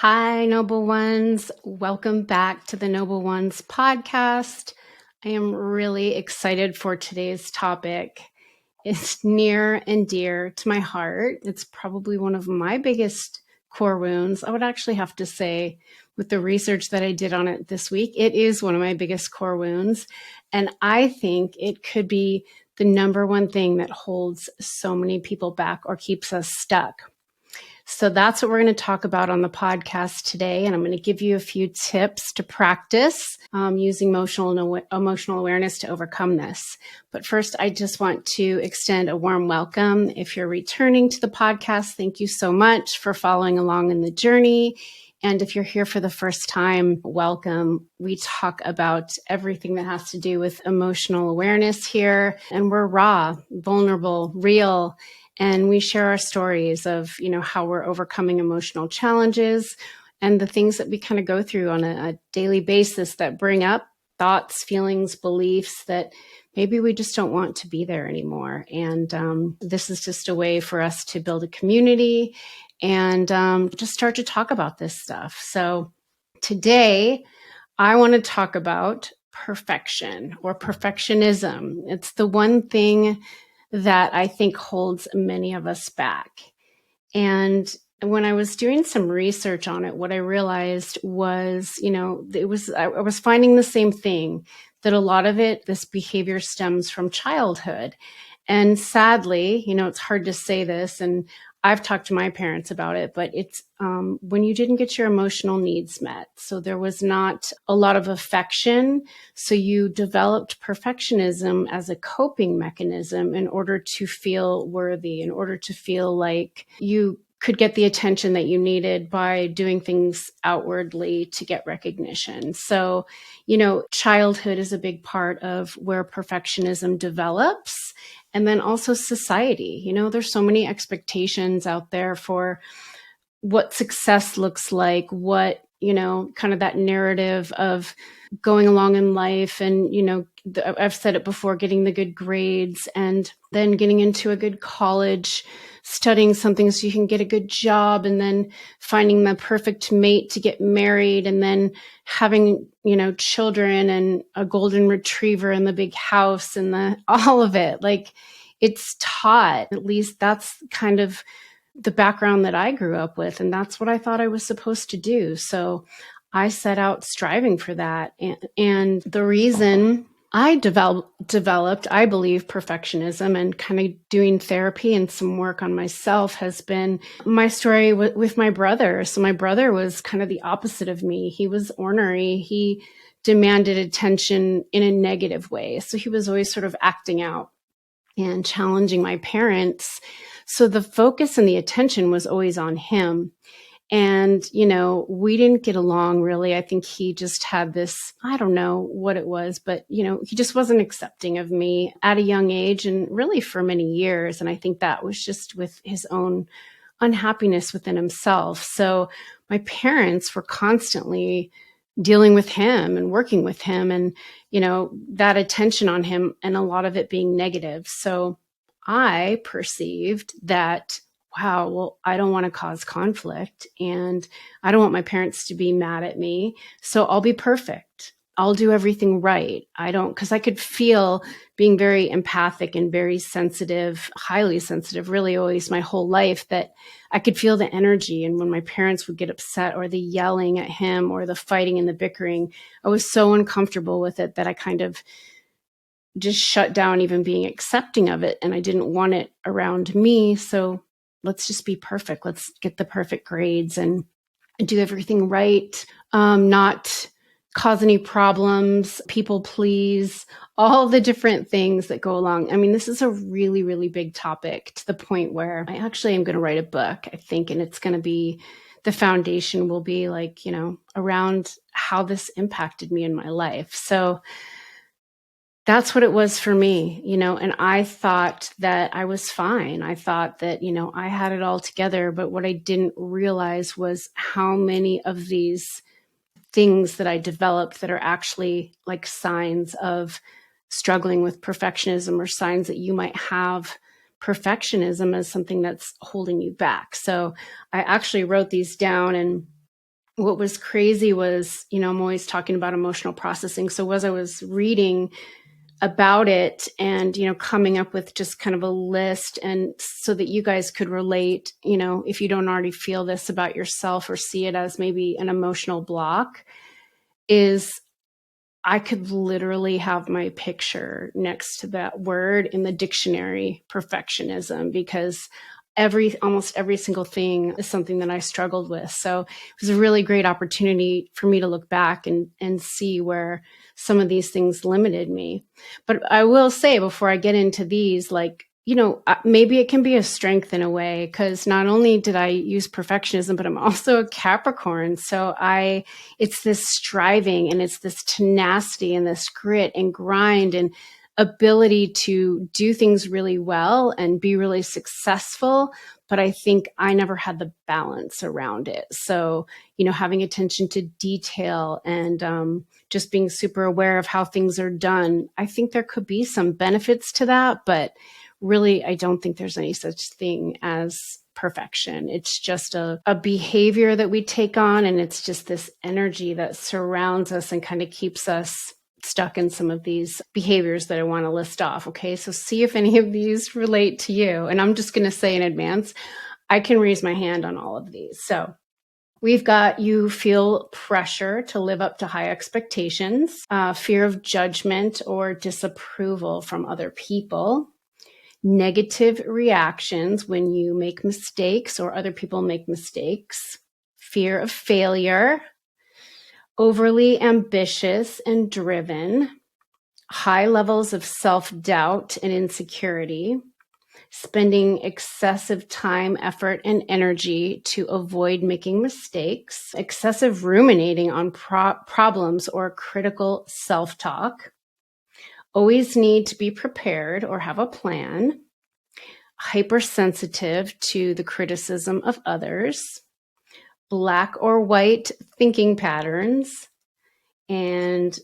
Hi, Noble Ones. Welcome back to the Noble Ones podcast. I am really excited for today's topic. It's near and dear to my heart. It's probably one of my biggest core wounds. I would actually have to say, with the research that I did on it this week, it is one of my biggest core wounds. And I think it could be the number one thing that holds so many people back or keeps us stuck. So that's what we're going to talk about on the podcast today. And I'm going to give you a few tips to practice using emotional awareness to overcome this. But first, I just want to extend a warm welcome. If you're returning to the podcast, thank you so much for following along in the journey. And if you're here for the first time, welcome. We talk about everything that has to do with emotional awareness here. And we're raw, vulnerable, real. And we share our stories of, how we're overcoming emotional challenges and the things that we kind of go through on a daily basis that bring up thoughts, feelings, beliefs that maybe we just don't want to be there anymore. And this is just a way for us to build a community and just start to talk about this stuff. So today, I want to talk about perfection or perfectionism. It's the one thing that I think holds many of us back. And when I was doing some research on it, what I realized was, I was finding the same thing, that a lot of this behavior stems from childhood. And sadly, it's hard to say this, and I've talked to my parents about it, but it's when you didn't get your emotional needs met. So there was not a lot of affection. So you developed perfectionism as a coping mechanism in order to feel worthy, in order to feel like you could get the attention that you needed by doing things outwardly to get recognition. So, childhood is a big part of where perfectionism develops. And then also society, there's so many expectations out there for what success looks like, what, kind of that narrative of going along in life. And, I've said it before, getting the good grades and then getting into a good college, studying something so you can get a good job, and then finding the perfect mate to get married, and then having, children and a golden retriever and the big house and all of it. Like, it's taught, at least that's kind of the background that I grew up with. And that's what I thought I was supposed to do. So I set out striving for that. And the reason I developed, I believe, perfectionism and kind of doing therapy and some work on myself has been my story with my brother. So my brother was kind of the opposite of me. He was ornery. He demanded attention in a negative way. So he was always sort of acting out and challenging my parents. So the focus and the attention was always on him. And, we didn't get along really. I think he just had this, I don't know what it was, but, he just wasn't accepting of me at a young age and really for many years. And I think that was just with his own unhappiness within himself. So my parents were constantly dealing with him and working with him and, that attention on him and a lot of it being negative. So I perceived that, wow, well, I don't want to cause conflict and I don't want my parents to be mad at me. So I'll be perfect. I'll do everything right. Because I could feel being very empathic and very sensitive, highly sensitive, really always my whole life, that I could feel the energy. And when my parents would get upset or the yelling at him or the fighting and the bickering, I was so uncomfortable with it that I kind of just shut down even being accepting of it. And I didn't want it around me. So let's just be perfect. Let's get the perfect grades and do everything right. Not cause any problems, people please, all the different things that go along. I mean, this is a really, really big topic to the point where I actually am going to write a book, I think, and it's going to be, the foundation will be like, around how this impacted me in my life. So that's what it was for me, and I thought that I was fine. I thought that, I had it all together. But what I didn't realize was how many of these things that I developed that are actually like signs of struggling with perfectionism, or signs that you might have perfectionism as something that's holding you back. So I actually wrote these down, and what was crazy was, I'm always talking about emotional processing. So as I was reading about it and, coming up with just kind of a list, and so that you guys could relate, if you don't already feel this about yourself or see it as maybe an emotional block, is I could literally have my picture next to that word in the dictionary, perfectionism, because almost every single thing is something that I struggled with. So it was a really great opportunity for me to look back and see where some of these things limited me. But I will say, before I get into these, maybe it can be a strength in a way, because not only did I use perfectionism, but I'm also a Capricorn. So it's this striving, and it's this tenacity, and this grit and grind and ability to do things really well and be really successful. But I think I never had the balance around it. So, having attention to detail and just being super aware of how things are done, I think there could be some benefits to that. But really, I don't think there's any such thing as perfection. It's just a behavior that we take on, and it's just this energy that surrounds us and kind of keeps us stuck in some of these behaviors that I want to list off. Okay, so see if any of these relate to you. And I'm just going to say in advance, I can raise my hand on all of these. So we've got, you feel pressure to live up to high expectations, fear of judgment or disapproval from other people, negative reactions when you make mistakes or other people make mistakes, fear of failure, overly ambitious and driven, high levels of self-doubt and insecurity, spending excessive time, effort, and energy to avoid making mistakes, excessive ruminating on problems or critical self-talk, always need to be prepared or have a plan, hypersensitive to the criticism of others, black or white thinking patterns, and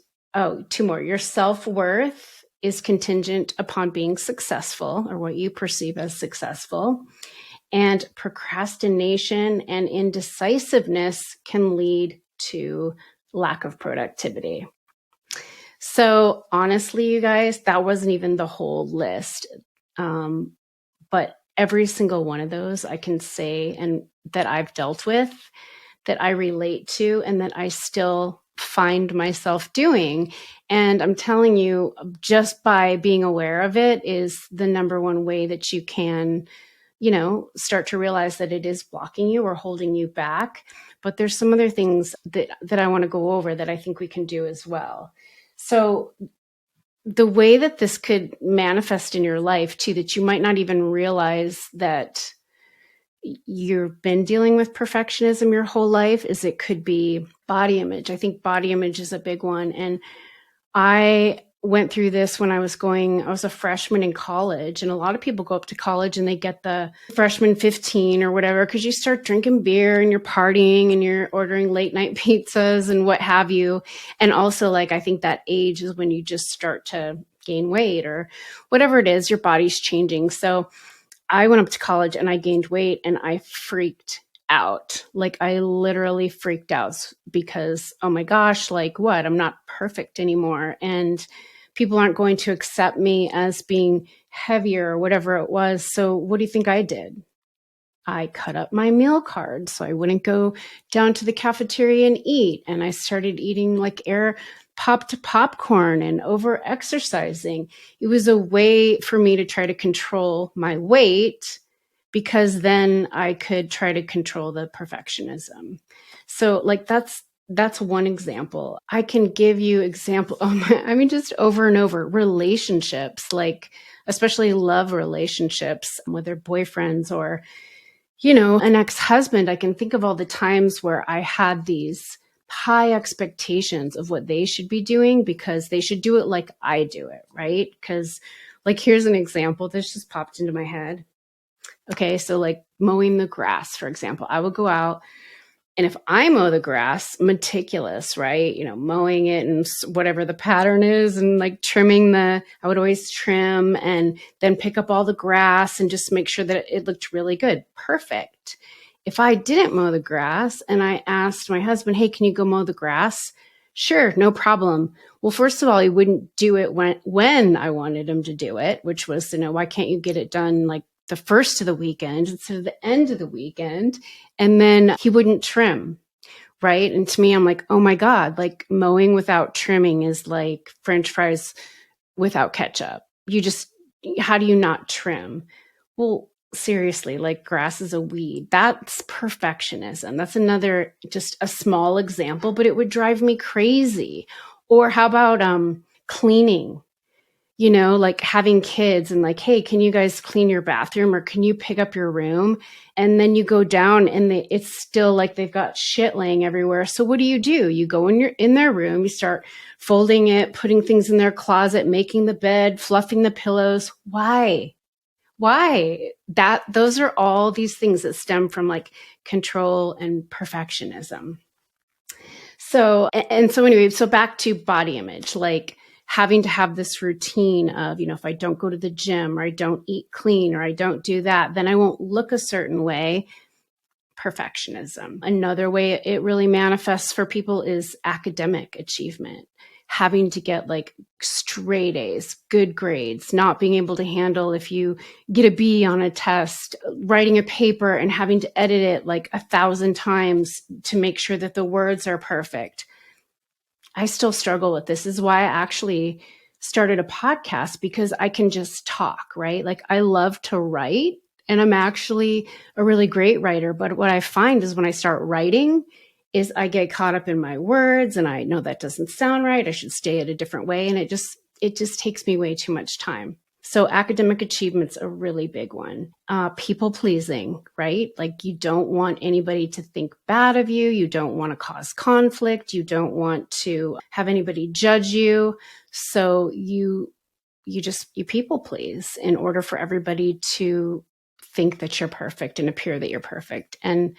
two more. Your self-worth is contingent upon being successful, or what you perceive as successful. And procrastination and indecisiveness can lead to lack of productivity. So honestly, you guys, that wasn't even the whole list. But every single one of those I can say, and that I've dealt with, that I relate to, and that I still find myself doing. And I'm telling you, just by being aware of it is the number one way that you can, start to realize that it is blocking you or holding you back. But there's some other things that I want to go over that I think we can do as well. So the way that this could manifest in your life too, that you might not even realize that you've been dealing with perfectionism your whole life, is it could be body image. I think body image is a big one. And I went through this when I was a freshman in college, and a lot of people go up to college and they get the freshman 15 or whatever, because you start drinking beer and you're partying and you're ordering late night pizzas and what have you. And also, I think that age is when you just start to gain weight or whatever it is, your body's changing. So I went up to college and I gained weight and I freaked out. I literally freaked out because, oh my gosh, what? I'm not perfect anymore. And people aren't going to accept me as being heavier or whatever it was. So what do you think I did? I cut up my meal card so I wouldn't go down to the cafeteria and eat. And I started eating air popped popcorn and over exercising. It was a way for me to try to control my weight, because then I could try to control the perfectionism. So that's one example. I can give you example. Just over and over, relationships, especially love relationships, whether boyfriends or, an ex-husband. I can think of all the times where I had these high expectations of what they should be doing because they should do it like I do it, right? Because here's an example that just popped into my head. Okay, so mowing the grass, for example, I would go out, and if I mow the grass, meticulous, right? Mowing it and whatever the pattern is, and trimming I would always trim and then pick up all the grass and just make sure that it looked really good. Perfect. if I didn't mow the grass and I asked my husband, hey, can you go mow the grass? Sure, no problem. Well, first of all, he wouldn't do it when I wanted him to do it, which was to know, why can't you get it done like the first of the weekend instead of the end of the weekend? And then he wouldn't trim. Right. And to me, I'm like, oh my God, like mowing without trimming is like French fries without ketchup. How do you not trim? Well, seriously, like grass is a weed. That's perfectionism. That's another, just a small example, but it would drive me crazy. Or how about cleaning? Like having kids and like, hey, can you guys clean your bathroom or can you pick up your room? And then you go down and it's still like they've got shit laying everywhere. So what do? You go in their room, you start folding it, putting things in their closet, making the bed, fluffing the pillows. Why? Those are all these things that stem from like control and perfectionism. So anyway, so back to body image, like having to have this routine of, if I don't go to the gym or I don't eat clean or I don't do that, then I won't look a certain way. Perfectionism. Another way it really manifests for people is academic achievement. Having to get like straight A's, good grades, not being able to handle if you get a B on a test, writing a paper and having to edit it like 1,000 times to make sure that the words are perfect. I still struggle with this. This is why I actually started a podcast, because I can just talk, right? Like I love to write and I'm actually a really great writer. But what I find is when I start writing is I get caught up in my words and I know that doesn't sound right. I should say it a different way. And it just takes me way too much time. So academic achievement's a really big one. People pleasing, right? Like you don't want anybody to think bad of you. You don't want to cause conflict. You don't want to have anybody judge you. So you people please in order for everybody to think that you're perfect and appear that you're perfect. And,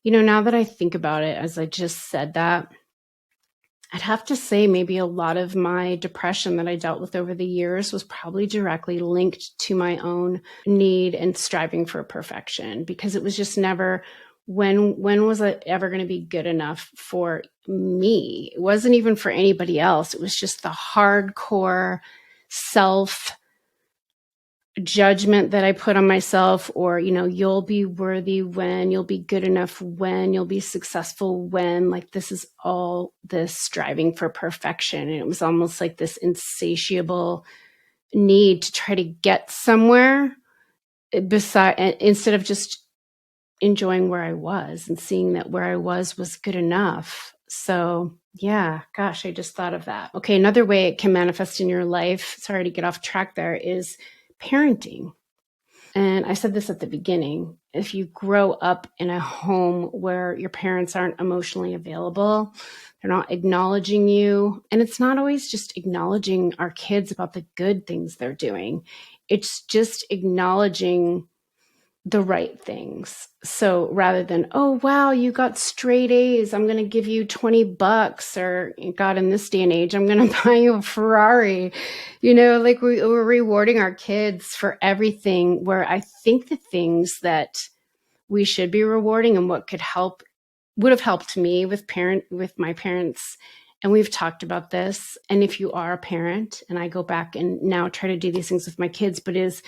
now that I think about it, as I just said that, I'd have to say maybe a lot of my depression that I dealt with over the years was probably directly linked to my own need and striving for perfection, because it was just never, when was I ever going to be good enough for me? It wasn't even for anybody else. It was just the hardcore self judgment that I put on myself, or, you'll be worthy when, you'll be good enough when, you'll be successful when, like this is all this striving for perfection. And it was almost like this insatiable need to try to get somewhere instead of just enjoying where I was and seeing that where I was good enough. So yeah, gosh, I just thought of that. Okay, another way it can manifest in your life, sorry to get off track there, is parenting. And I said this at the beginning. If you grow up in a home where your parents aren't emotionally available, they're not acknowledging you. And it's not always just acknowledging our kids about the good things they're doing. It's just acknowledging the right things. So rather than, oh, wow, you got straight A's, I'm going to give you $20, or God, in this day and age, I'm going to buy you a Ferrari. Like we're rewarding our kids for everything, where I think the things that we should be rewarding and what would have helped me with my parents. And we've talked about this. And if you are a parent, and I go back and now try to do these things with my kids, but is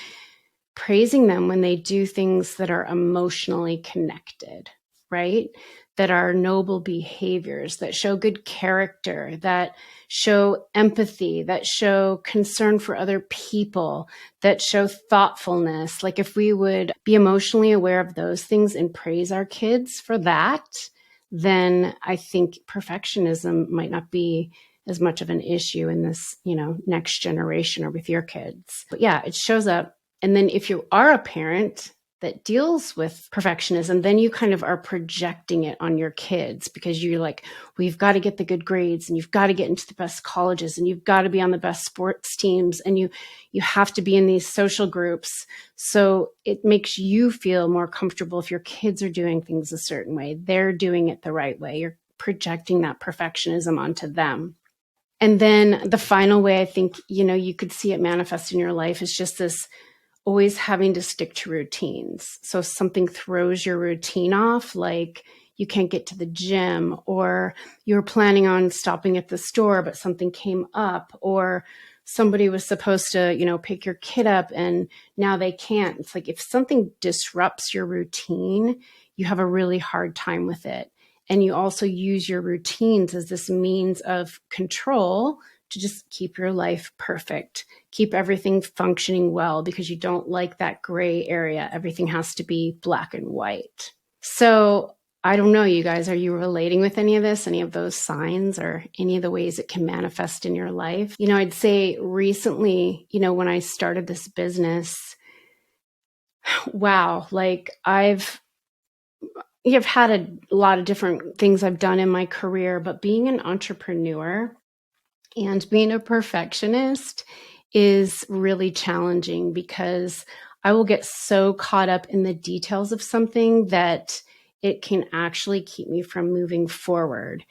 praising them when they do things that are emotionally connected, right? That are noble behaviors, that show good character, that show empathy, that show concern for other people, that show thoughtfulness. Like if we would be emotionally aware of those things and praise our kids for that, then I think perfectionism might not be as much of an issue in this, next generation or with your kids. But yeah, it shows up. And then if you are a parent that deals with perfectionism, then you kind of are projecting it on your kids, because you're like, well, you've got to get the good grades and you've got to get into the best colleges and you've got to be on the best sports teams and you have to be in these social groups. So it makes you feel more comfortable if your kids are doing things a certain way. They're doing it the right way. You're projecting that perfectionism onto them. And then the final way I think, you could see it manifest in your life is just this always having to stick to routines. So if something throws your routine off, like you can't get to the gym, or you're planning on stopping at the store, but something came up, or somebody was supposed to, pick your kid up and now they can't. It's like if something disrupts your routine, you have a really hard time with it. And you also use your routines as this means of control to just keep your life perfect, keep everything functioning well, because you don't like that gray area. Everything has to be black and white. So I don't know, you guys, are you relating with any of this, any of those signs, or any of the ways it can manifest in your life? I'd say recently, when I started this business, wow, like I've had a lot of different things I've done in my career, but being an entrepreneur and being a perfectionist is really challenging, because I will get so caught up in the details of something that it can actually keep me from moving forward.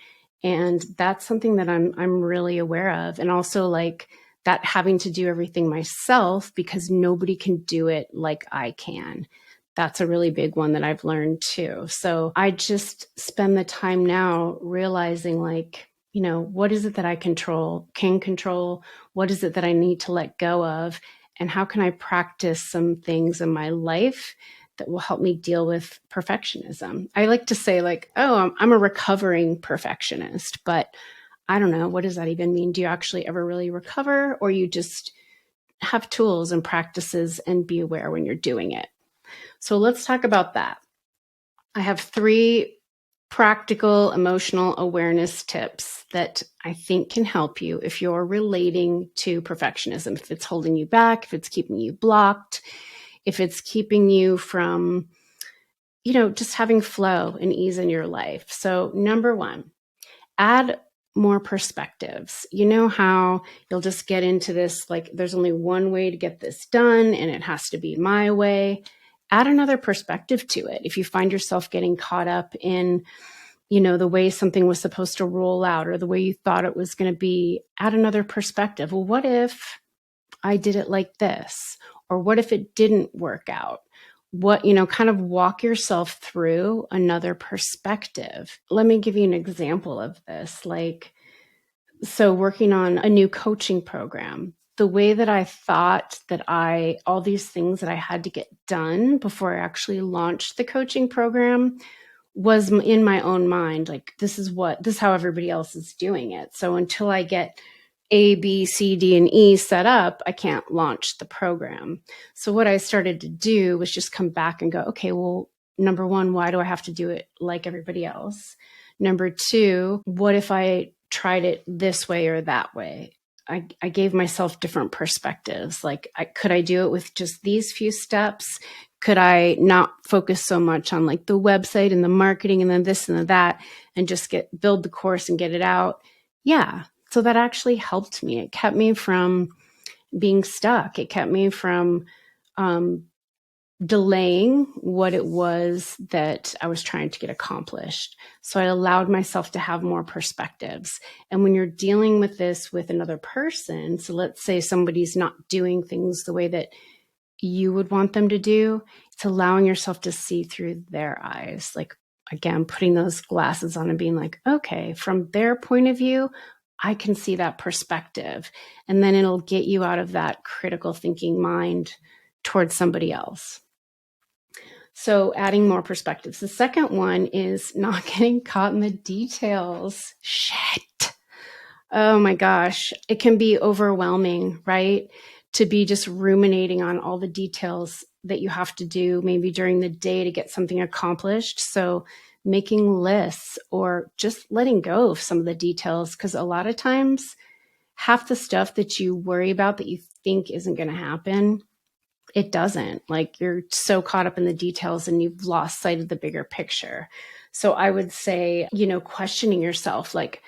And that's something that I'm really aware of. And also like that having to do everything myself, because nobody can do it like I can. That's a really big one that I've learned too. So I just spend the time now realizing like, what is it that I can control? What is it that I need to let go of? And how can I practice some things in my life that will help me deal with perfectionism? I like to say like, oh, I'm a recovering perfectionist, but I don't know. What does that even mean? Do you actually ever really recover, or you just have tools and practices and be aware when you're doing it? So let's talk about that. I have 3 practical emotional awareness tips that I think can help you if you're relating to perfectionism, if it's holding you back, if it's keeping you blocked, if it's keeping you from, just having flow and ease in your life. So number 1, add more perspectives. You know how you'll just get into this, like there's only one way to get this done and it has to be my way. Add another perspective to it. If you find yourself getting caught up in, the way something was supposed to roll out or the way you thought it was going to be, add another perspective. Well, what if I did it like this? Or what if it didn't work out? What, kind of walk yourself through another perspective. Let me give you an example of this. So working on a new coaching program, the way that I thought that all these things that I had to get done before I actually launched the coaching program was in my own mind. Like, this is how everybody else is doing it. So until I get A, B, C, D, and E set up, I can't launch the program. So what I started to do was just come back and go, okay, well, number 1, why do I have to do it like everybody else? Number 2, what if I tried it this way or that way? I gave myself different perspectives. Like, could I do it with just these few steps? Could I not focus so much on like the website and the marketing and then this and that, and just build the course and get it out? Yeah. So that actually helped me. It kept me from being stuck. It kept me from delaying what it was that I was trying to get accomplished. So I allowed myself to have more perspectives. And when you're dealing with this with another person, so let's say somebody's not doing things the way that you would want them to do, it's allowing yourself to see through their eyes. Like, again, putting those glasses on and being like, okay, from their point of view, I can see that perspective. And then it'll get you out of that critical thinking mind towards somebody else. So adding more perspectives. The second one is not getting caught in the details. Shit. Oh my gosh. It can be overwhelming, right? To be just ruminating on all the details that you have to do maybe during the day to get something accomplished. So making lists or just letting go of some of the details, because a lot of times half the stuff that you worry about that you think isn't going to happen, it doesn't. Like, you're so caught up in the details and you've lost sight of the bigger picture. So I would say, questioning yourself, like,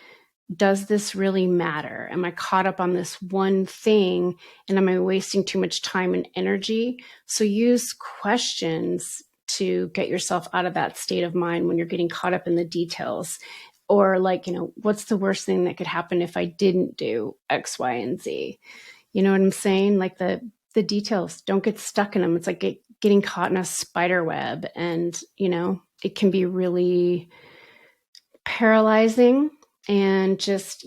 does this really matter? Am I caught up on this one thing, and am I wasting too much time and energy? So use questions to get yourself out of that state of mind when you're getting caught up in the details. Or like, what's the worst thing that could happen if I didn't do X, Y, and Z? You know what I'm saying? Like, the details. Don't get stuck in them. It's like getting caught in a spider web, and, it can be really paralyzing and just,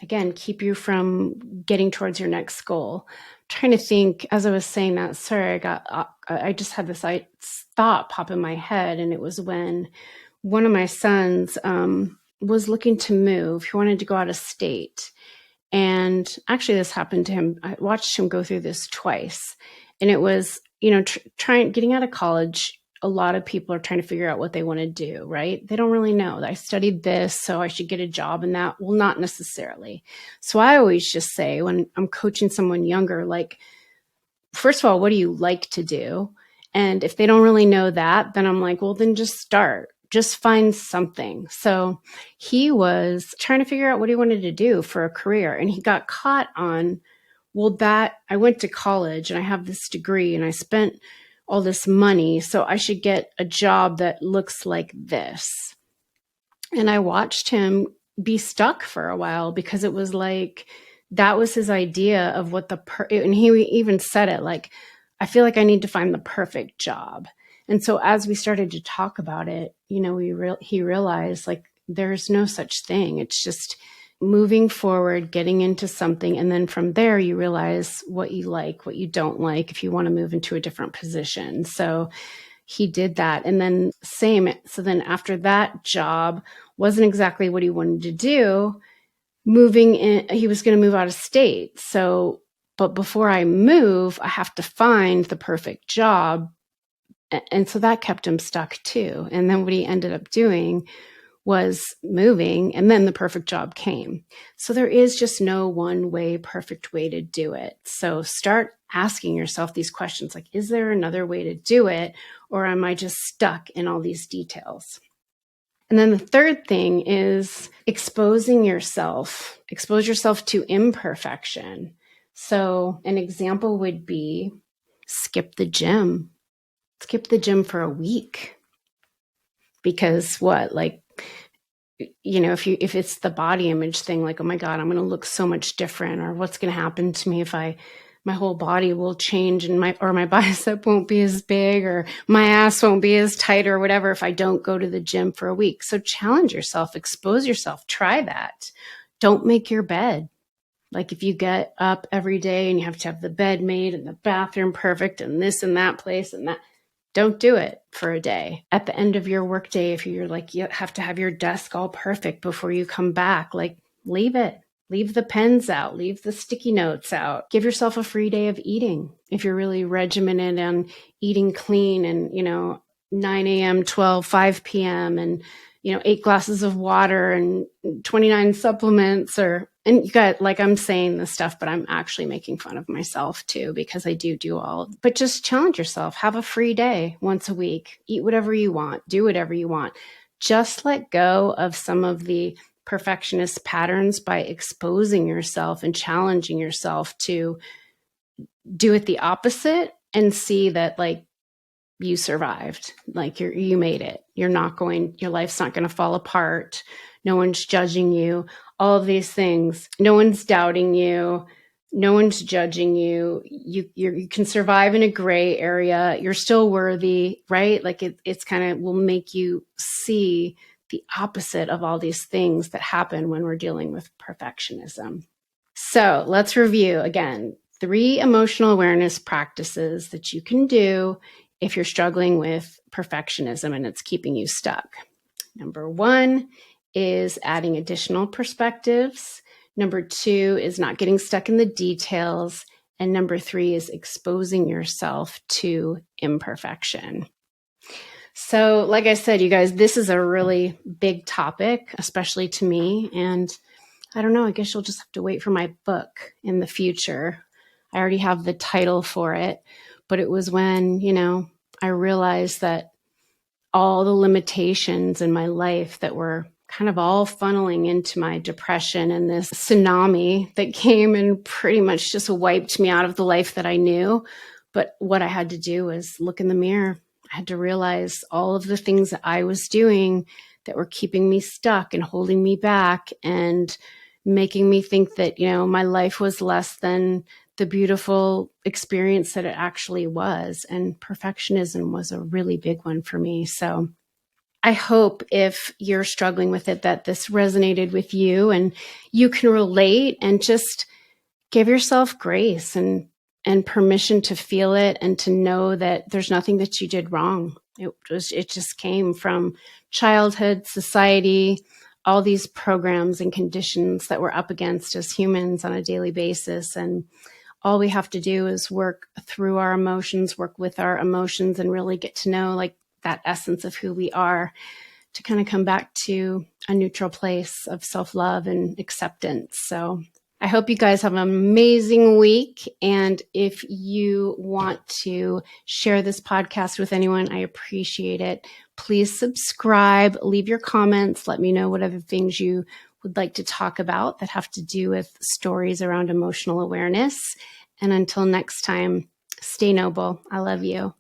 again, keep you from getting towards your next goal. I'm trying to think, as I was saying that, sorry, I just had this thought pop in my head, and it was when one of my sons was looking to move. He wanted to go out of state. And actually, this happened to him. I watched him go through this twice. And it was, getting out of college. A lot of people are trying to figure out what they want to do, right? They don't really know. I studied this, so I should get a job in that. Well, not necessarily. So I always just say, when I'm coaching someone younger, like, first of all, what do you like to do? And if they don't really know that, then I'm like, well, then just start. Just find something. So he was trying to figure out what he wanted to do for a career. And he got caught on, well, that I went to college and I have this degree and I spent all this money, so I should get a job that looks like this. And I watched him be stuck for a while, because it was like, that was his idea of what and he even said it, like, I feel like I need to find the perfect job. And so as we started to talk about it, he realized, like, there's no such thing. It's just moving forward, getting into something. And then from there, you realize what you like, what you don't like, if you want to move into a different position. So he did that. And then so then after that job wasn't exactly what he wanted to do, moving in, he was going to move out of state. So, but before I move, I have to find the perfect job. And so that kept him stuck too. And then what he ended up doing was moving, and then the perfect job came. So there is just no one way, perfect way to do it. So start asking yourself these questions, like, is there another way to do it? Or am I just stuck in all these details? And then the third thing is expose yourself to imperfection. So an example would be skip the gym for a week. Because if it's the body image thing, like, oh my God, I'm going to look so much different, or what's going to happen to me if my whole body will change, and my bicep won't be as big, or my ass won't be as tight, or whatever, if I don't go to the gym for a week. So challenge yourself, expose yourself, try that. Don't make your bed. Like, if you get up every day and you have to have the bed made and the bathroom perfect and this and that place and that, don't do it for a day. At the end of your workday, if you're like, you have to have your desk all perfect before you come back, like, leave it. Leave the pens out. Leave the sticky notes out. Give yourself a free day of eating. If you're really regimented on eating clean and, 9 a.m., 12, 5 p.m., and, 8 glasses of water and 29 supplements, and you got, like, I'm saying this stuff, but I'm actually making fun of myself too, because I do all, but just challenge yourself. Have a free day once a week. Eat whatever you want. Do whatever you want. Just let go of some of the perfectionist patterns by exposing yourself and challenging yourself to do it the opposite, and see that, like, you survived, like, you made it. Your life's not going to fall apart. No one's judging you. All of these things. No one's doubting you. No one's judging you. You can survive in a gray area. You're still worthy, right? Like, it's kind of will make you see the opposite of all these things that happen when we're dealing with perfectionism. So let's review again. 3 emotional awareness practices that you can do if you're struggling with perfectionism and it's keeping you stuck. Number 1 is adding additional perspectives. Number 2 is not getting stuck in the details. And number 3 is exposing yourself to imperfection. So, like I said, you guys, this is a really big topic, especially to me. And I don't know, I guess you'll just have to wait for my book in the future. I already have the title for it, but it was when, I realized that all the limitations in my life that were kind of all funneling into my depression, and this tsunami that came and pretty much just wiped me out of the life that I knew. But what I had to do was look in the mirror. I had to realize all of the things that I was doing that were keeping me stuck and holding me back and making me think that, my life was less than the beautiful experience that it actually was. And perfectionism was a really big one for me. So I hope if you're struggling with it, that this resonated with you and you can relate and just give yourself grace and permission to feel it and to know that there's nothing that you did wrong. It just came from childhood, society, all these programs and conditions that we're up against as humans on a daily basis. And all we have to do is work through our emotions, work with our emotions, and really get to know like that essence of who we are, to kind of come back to a neutral place of self-love and acceptance. So I hope you guys have an amazing week. And if you want to share this podcast with anyone, I appreciate it. Please subscribe, leave your comments, let me know what other things you would like to talk about that have to do with stories around emotional awareness. And until next time, stay noble. I love you.